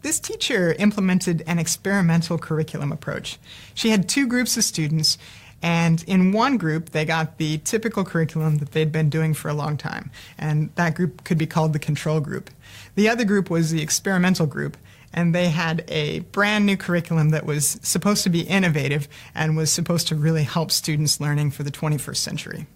This teacher implemented an experimental curriculum approach. She had two groups of students, and in one group they got the typical curriculum that they'd been doing for a long time, and that group could be called the control group. The other group was the experimental group, and they had a brand new curriculum that was supposed to be innovative and was supposed to really help students learning for the 21st century.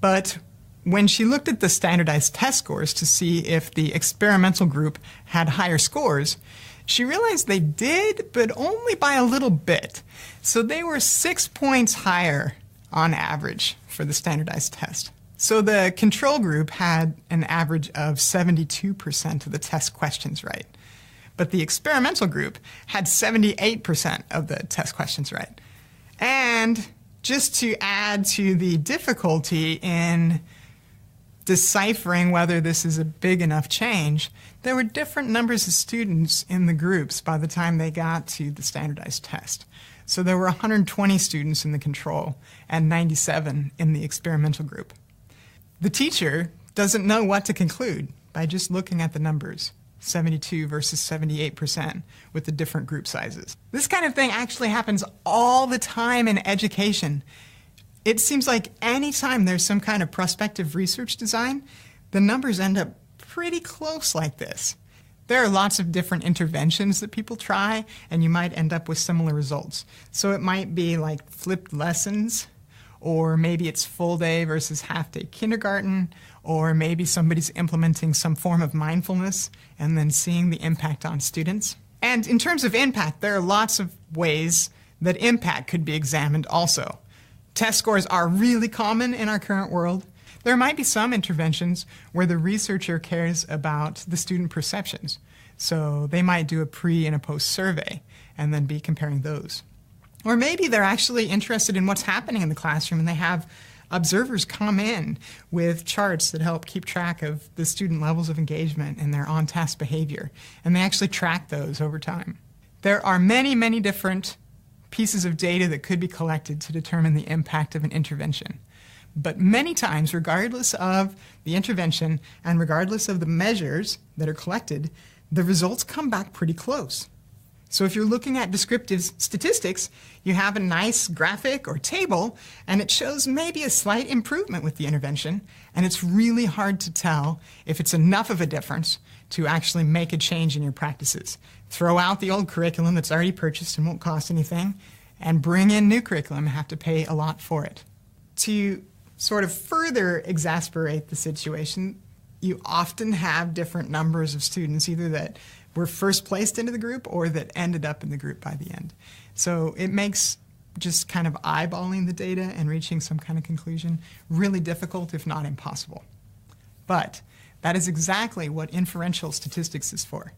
But when she looked at the standardized test scores to see if the experimental group had higher scores, she realized they did, but only by a little bit. So they were 6 points higher on average for the standardized test. So the control group had an average of 72% of the test questions right. But the experimental group had 78% of the test questions right. And just to add to the difficulty in deciphering whether this is a big enough change, there were different numbers of students in the groups by the time they got to the standardized test. So there were 120 students in the control and 97 in the experimental group. The teacher doesn't know what to conclude by just looking at the numbers, 72 versus 78% with the different group sizes. This kind of thing actually happens all the time in education. It seems like any time there's some kind of prospective research design, the numbers end up pretty close like this. There are lots of different interventions that people try, and you might end up with similar results. So it might be like flipped lessons, or maybe it's full day versus half day kindergarten, or maybe somebody's implementing some form of mindfulness and then seeing the impact on students. And in terms of impact, there are lots of ways that impact could be examined also. Test scores are really common in our current world. There might be some interventions where the researcher cares about the student perceptions. So they might do a pre and a post survey and then be comparing those. Or maybe they're actually interested in what's happening in the classroom and they have observers come in with charts that help keep track of the student levels of engagement and their on-task behavior. And they actually track those over time. There are many, many different pieces of data that could be collected to determine the impact of an intervention. But many times, regardless of the intervention and regardless of the measures that are collected, the results come back pretty close. So if you're looking at descriptive statistics, you have a nice graphic or table, and it shows maybe a slight improvement with the intervention, and it's really hard to tell if it's enough of a difference to actually make a change in your practices. Throw out the old curriculum that's already purchased and won't cost anything, and bring in new curriculum and have to pay a lot for it. To sort of further exasperate the situation, you often have different numbers of students, either that were first placed into the group or that ended up in the group by the end. So it makes just kind of eyeballing the data and reaching some kind of conclusion really difficult, if not impossible. But that is exactly what inferential statistics is for.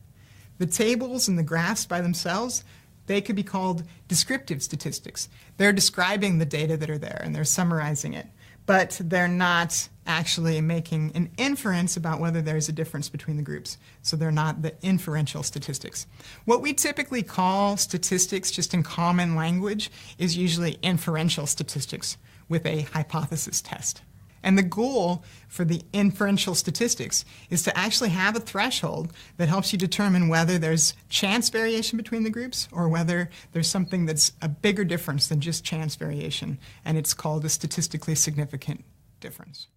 The tables and the graphs by themselves, they could be called descriptive statistics. They're describing the data that are there and they're summarizing it, but they're not actually making an inference about whether there's a difference between the groups. So they're not the inferential statistics. What we typically call statistics, just in common language, is usually inferential statistics with a hypothesis test. And the goal for the inferential statistics is to actually have a threshold that helps you determine whether there's chance variation between the groups or whether there's something that's a bigger difference than just chance variation, and it's called a statistically significant difference.